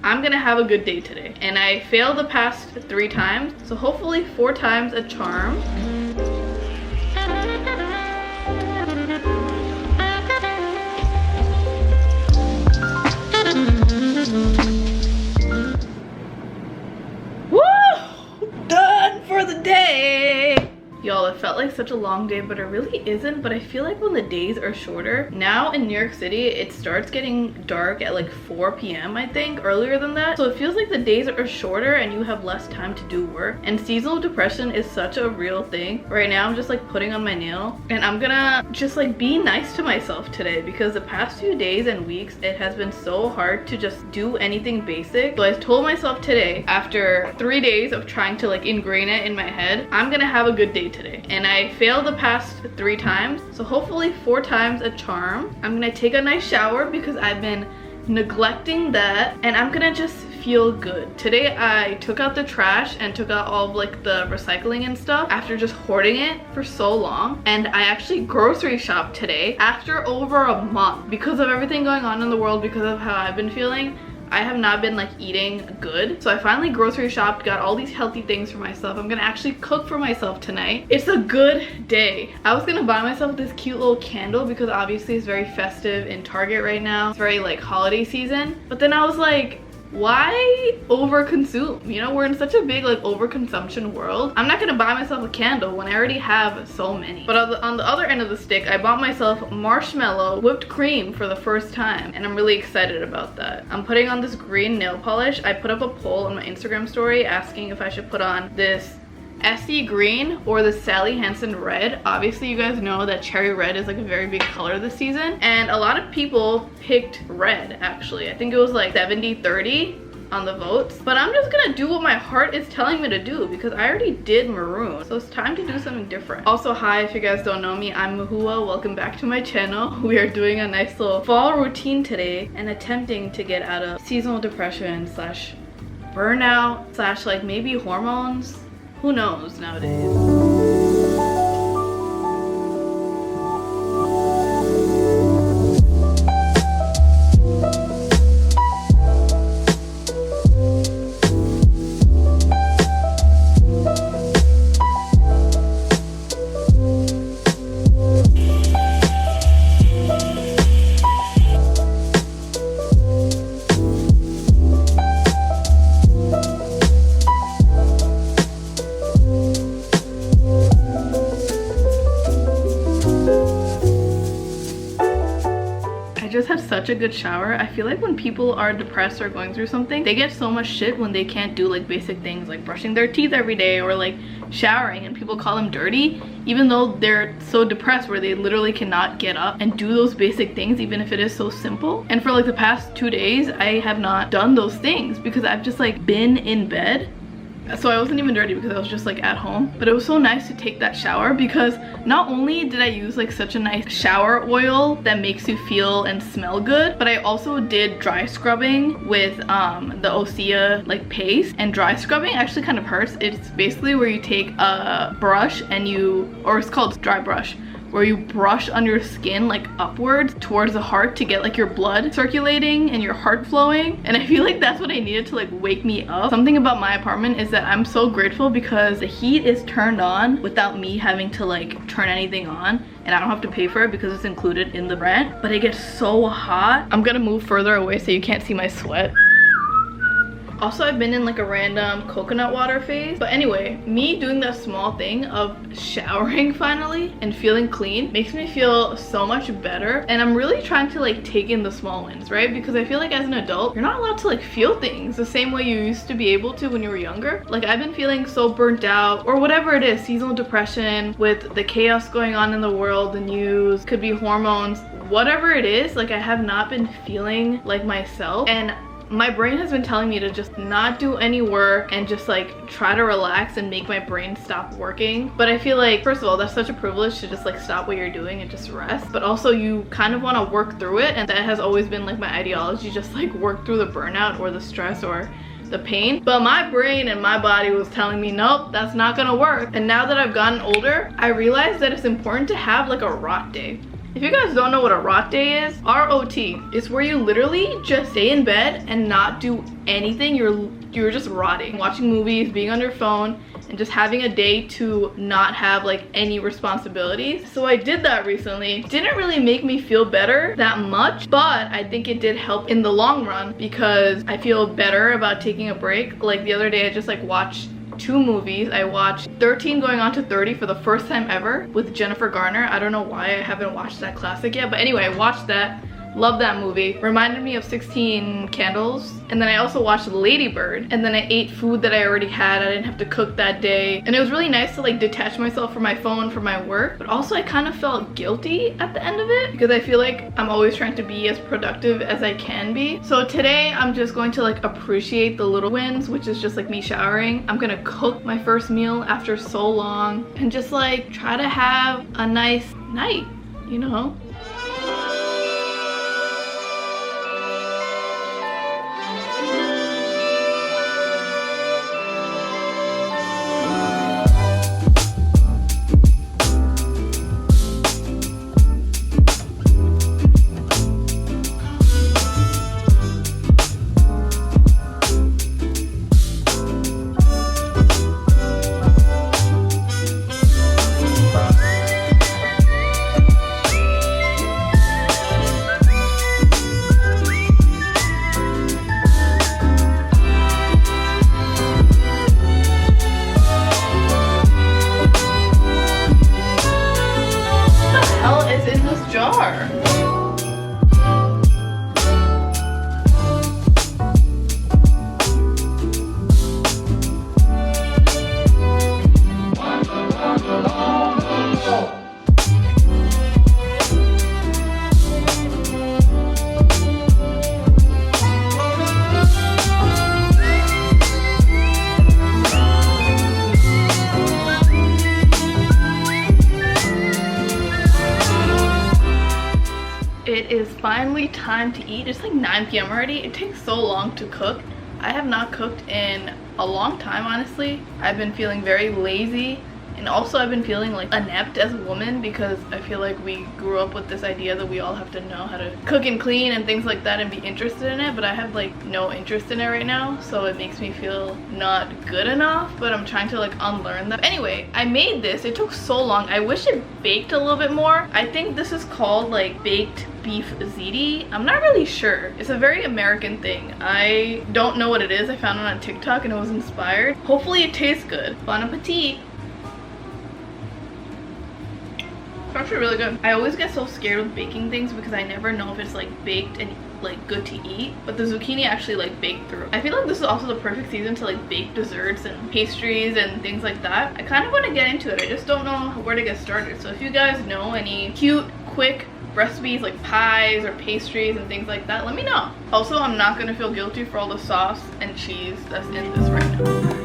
I'm gonna have a good day today. And I failed the past 3 times, so hopefully 4 times a charm. Woo! Done for the day! Y'all, it felt like such a long day, but it really isn't. But I feel like when the days are shorter, now in New York City, it starts getting dark at like 4 p.m. I think, earlier than that. So it feels like the days are shorter and you have less time to do work. And seasonal depression is such a real thing. Right now, I'm just like putting on my nail and I'm gonna just like be nice to myself today, because the past few days and weeks, it has been so hard to just do anything basic. So I told myself today, after 3 days of trying to like ingrain it in my head, I'm gonna have a good day today. And I failed the past 3 times, so hopefully 4 times a charm. I'm gonna take a nice shower because I've been neglecting that, and I'm gonna just feel good. Today I took out the trash and took out all of like the recycling and stuff after just hoarding it for so long. And I actually grocery shopped today after over a month because of everything going on in the world, because of how I've been feeling. I have not been like eating good, so I finally grocery shopped, got all these healthy things for myself. I'm gonna actually cook for myself tonight. It's a good day. I was gonna buy myself this cute little candle because obviously it's very festive in Target right now. It's very like holiday season, but then I was like, why overconsume? You know, we're in such a big like overconsumption world. I'm not gonna buy myself a candle when I already have so many. But on the other end of the stick, I bought myself marshmallow whipped cream for the first time, and I'm really excited about that. I'm putting on this green nail polish. I put up a poll on my Instagram story asking if I should put on this Essie green or the Sally Hansen red. Obviously you guys know that cherry red is like a very big color this season, and a lot of people picked red. Actually, I think it was like 70-30 on the votes, but I'm just gonna do what my heart is telling me to do because I already did maroon, so it's time to do something different. Also, hi, if you guys don't know me, I'm Mahua. Welcome back to my channel. We are doing a nice little fall routine today and attempting to get out of seasonal depression slash burnout slash like maybe hormones. Who knows nowadays? Had such a good shower. I feel like when people are depressed or going through something, they get so much shit when they can't do like basic things like brushing their teeth every day or like showering, and people call them dirty even though they're so depressed where they literally cannot get up and do those basic things, even if it is so simple. And for like the past 2 days, I have not done those things because I've just like been in bed. So I wasn't even dirty because I was just like at home. But it was so nice to take that shower because not only did I use like such a nice shower oil that makes you feel and smell good, but I also did dry scrubbing with the Osea like paste. And dry scrubbing actually kind of hurts. It's basically where you take a brush and or it's called dry brush, where you brush on your skin like upwards towards the heart to get like your blood circulating and your heart flowing. And I feel like that's what I needed to like wake me up. Something about my apartment is that I'm so grateful because the heat is turned on without me having to like turn anything on, and I don't have to pay for it because it's included in the rent. But it gets so hot. I'm gonna move further away so you can't see my sweat. Also, I've been in like a random coconut water phase. But anyway, me doing that small thing of showering finally and feeling clean makes me feel so much better. And I'm really trying to like take in the small wins, right? Because I feel like as an adult, you're not allowed to like feel things the same way you used to be able to when you were younger. Like I've been feeling so burnt out, or whatever it is, seasonal depression with the chaos going on in the world, the news, could be hormones, whatever it is. Like I have not been feeling like myself, and my brain has been telling me to just not do any work and just like try to relax and make my brain stop working. But I feel like, first of all, that's such a privilege to just like stop what you're doing and just rest. But also you kind of want to work through it, and that has always been like my ideology, just like work through the burnout or the stress or the pain. But my brain and my body was telling me, nope, that's not gonna work. And now that I've gotten older, I realized that it's important to have like a rot day. If you guys don't know what a rot day is, R-O-T, it's where you literally just stay in bed and not do anything. You're just rotting, watching movies, being on your phone, and just having a day to not have like any responsibilities. So I did that recently. Didn't really make me feel better that much, but I think it did help in the long run because I feel better about taking a break. Like the other day I just like watched 2 movies. I watched 13 Going on to 30 for the first time ever with Jennifer Garner. I don't know why I haven't watched that classic yet, but anyway, I watched that. Love that movie. Reminded me of 16 Candles. And then I also watched Lady Bird. And then I ate food that I already had. I didn't have to cook that day. And it was really nice to like detach myself from my phone, from my work. But also I kind of felt guilty at the end of it because I feel like I'm always trying to be as productive as I can be. So today I'm just going to like appreciate the little wins, which is just like me showering. I'm gonna cook my first meal after so long and just like try to have a nice night, you know? It is finally time to eat. It's like 9 p.m. already. It takes so long to cook. I have not cooked in a long time, honestly. I've been feeling very lazy, and also I've been feeling like inept as a woman because I feel like we grew up with this idea that we all have to know how to cook and clean and things like that and be interested in it, but I have like no interest in it right now, so it makes me feel not good enough, but I'm trying to like unlearn that. Anyway, I made this. It took so long. I wish it baked a little bit more. I think this is called like baked beef ziti. I'm not really sure. It's a very American thing. I don't know what it is. I found it on TikTok and it was inspired. Hopefully it tastes good. Bon appetit. It's actually really good. I always get so scared with baking things because I never know if it's like baked and like good to eat, but the zucchini actually like baked through. I feel like this is also the perfect season to like bake desserts and pastries and things like that. I kind of want to get into it. I just don't know where to get started. So if you guys know any cute, quick recipes like pies or pastries and things like that, let me know. Also, I'm not gonna feel guilty for all the sauce and cheese that's in this right now.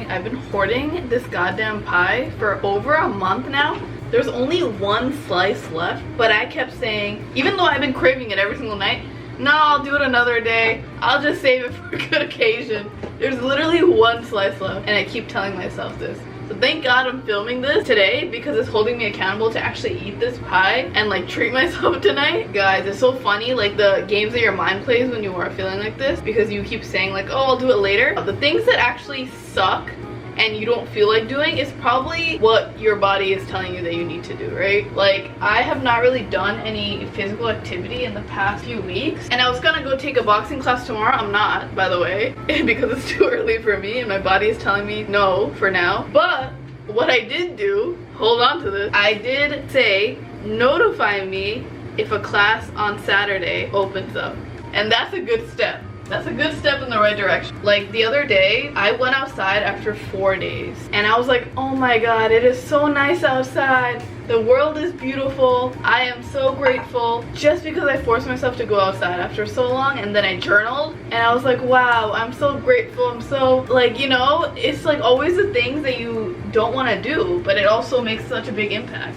I've been hoarding this goddamn pie for over a month now. There's only 1 slice left, but I kept saying, even though I've been craving it every single night, no, I'll do it another day. I'll just save it for a good occasion. There's literally 1 slice left, and I keep telling myself this. So thank God I'm filming this today because it's holding me accountable to actually eat this pie and like treat myself tonight. Guys, it's so funny, like the games that your mind plays when you are feeling like this, because you keep saying like, oh, I'll do it later. The things that actually suck and you don't feel like doing is probably what your body is telling you that you need to do, right? Like, I have not really done any physical activity in the past few weeks, and I was gonna go take a boxing class tomorrow. I'm not, by the way, because it's too early for me and my body is telling me no for now. But what I did do, hold on to this, I did say notify me if a class on Saturday opens up, and that's a good step. That's a good step in the right direction. Like the other day, I went outside after 4 days and I was like, oh my God, it is so nice outside. The world is beautiful. I am so grateful. Just because I forced myself to go outside after so long, and then I journaled and I was like, wow, I'm so grateful. I'm so, like, you know, it's like always the things that you don't want to do, but it also makes such a big impact.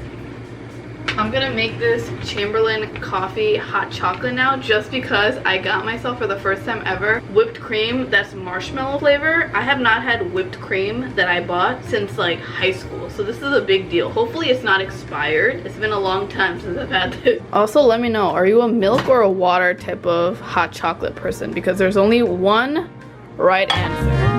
I'm gonna make this Chamberlain coffee hot chocolate now, just because I got myself for the first time ever whipped cream that's marshmallow flavor. I have not had whipped cream that I bought since like high school, so this is a big deal. Hopefully it's not expired. It's been a long time since I've had this. Also, let me know, are you a milk or a water type of hot chocolate person? Because there's only one right answer.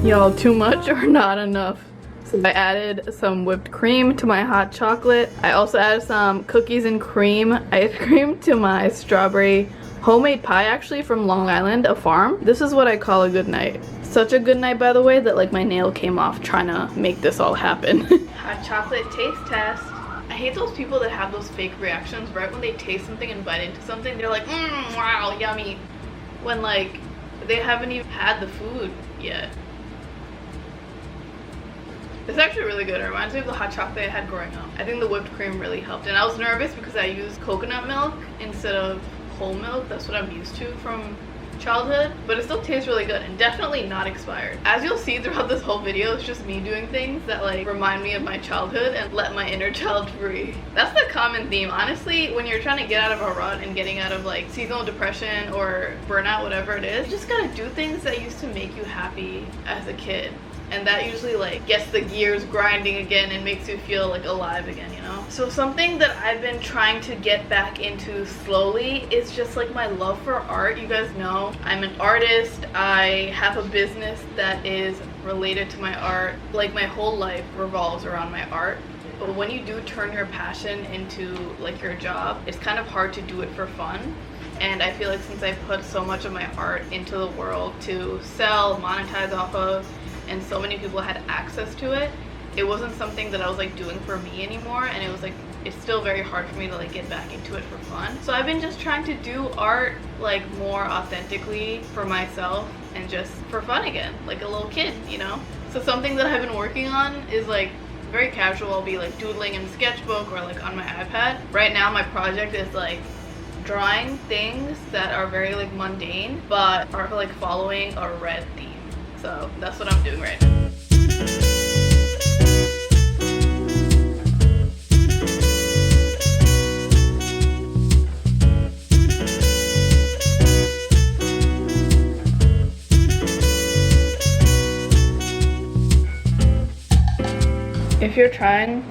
Y'all, too much or not enough? So I added some whipped cream to my hot chocolate. I also added some cookies and cream ice cream to my strawberry homemade pie, actually from Long Island, a farm. This is what I call a good night. Such a good night, by the way, that like my nail came off trying to make this all happen. Hot chocolate taste test. I hate those people that have those fake reactions right when they taste something and bite into something. They're like, wow, yummy. When like they haven't even had the food yet. It's actually really good. It reminds me of the hot chocolate I had growing up. I think the whipped cream really helped. And I was nervous because I used coconut milk instead of whole milk. That's what I'm used to from childhood. But it still tastes really good and definitely not expired. As you'll see throughout this whole video, it's just me doing things that like remind me of my childhood and let my inner child free. That's the common theme. Honestly, when you're trying to get out of a rut and getting out of like seasonal depression or burnout, whatever it is, you just gotta do things that used to make you happy as a kid. And that usually like gets the gears grinding again and makes you feel like alive again, you know? So something that I've been trying to get back into slowly is just like my love for art. You guys know I'm an artist. I have a business that is related to my art. Like my whole life revolves around my art. But when you do turn your passion into like your job, it's kind of hard to do it for fun. And I feel like since I put so much of my art into the world to sell, monetize off of, and so many people had access to it, it wasn't something that I was like doing for me anymore, and it was like, it's still very hard for me to like get back into it for fun. So I've been just trying to do art like more authentically for myself and just for fun again, like a little kid, you know? So something that I've been working on is like very casual. I'll be like doodling in sketchbook or like on my iPad. Right now my project is like drawing things that are very like mundane but are like following a red theme. So that's what I'm doing right now. If you're trying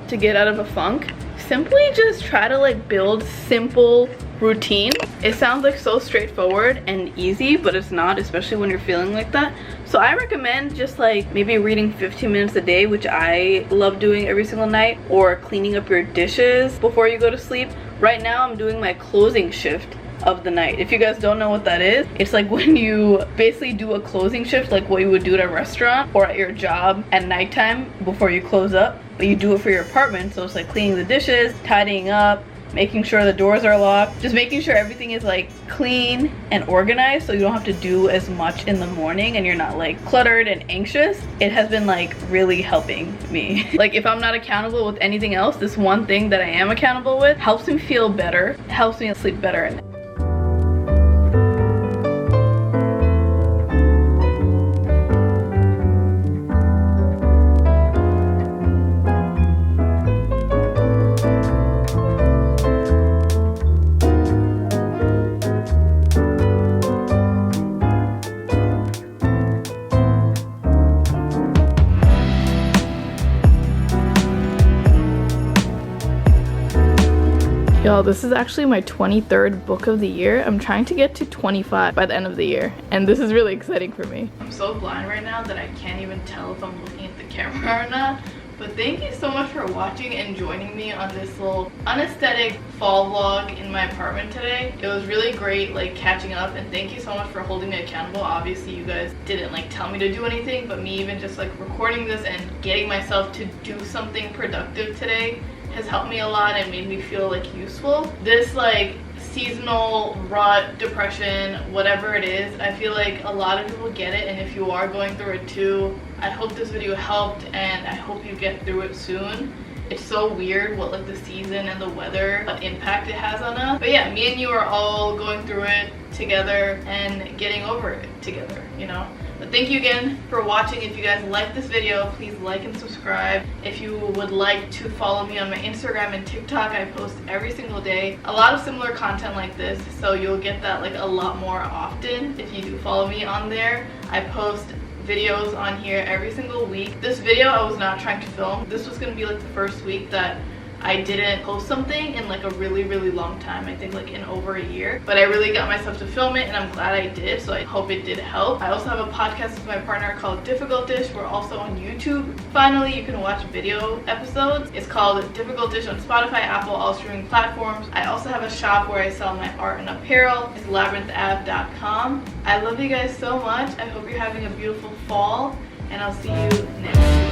to get out of a funk, simply just try to like build simple routine. It sounds like so straightforward and easy, but it's not, especially when you're feeling like that. So I recommend just like maybe reading 15 minutes a day, which I love doing every single night, or cleaning up your dishes before you go to sleep. Right now I'm doing my closing shift of the night. If you guys don't know what that is, it's like when you basically do a closing shift, like what you would do at a restaurant or at your job at nighttime before you close up, but you do it for your apartment. So it's like cleaning the dishes, tidying up, making sure the doors are locked, just making sure everything is like clean and organized so you don't have to do as much in the morning and you're not like cluttered and anxious. It has been like really helping me. Like if I'm not accountable with anything else, this one thing that I am accountable with helps me feel better, helps me sleep better at night. Y'all, this is actually my 23rd book of the year. I'm trying to get to 25 by the end of the year, and this is really exciting for me. I'm so blind right now that I can't even tell if I'm looking at the camera or not. But thank you so much for watching and joining me on this little unaesthetic fall vlog in my apartment today. It was really great like catching up, and thank you so much for holding me accountable. Obviously you guys didn't like tell me to do anything, but me even just like recording this and getting myself to do something productive today has helped me a lot and made me feel like useful. This like seasonal rut, depression, whatever it is, I feel like a lot of people get it, and if you are going through it too, I hope this video helped and I hope you get through it soon. It's so weird what like the season and the weather, what impact it has on us. But yeah, me and you are all going through it together and getting over it together, you know. But thank you again for watching. If you guys like this video, please like and subscribe. If you would like to follow me on my Instagram and TikTok, I post every single day a lot of similar content like this, so you'll get that like a lot more often if you do follow me on there. I post videos on here every single week. This video I was not trying to film. This was gonna be like the first week that I didn't post something in like a really long time. I think like in over a year, but I really got myself to film it and I'm glad I did, so I hope it did help. I also have a podcast with my partner called Difficult Dish. We're also on YouTube. Finally, you can watch video episodes. It's called Difficult Dish on Spotify, Apple, all streaming platforms. I also have a shop where I sell my art and apparel. It's labyrinthav.com. I love you guys so much. I hope you're having a beautiful fall and I'll see you next week.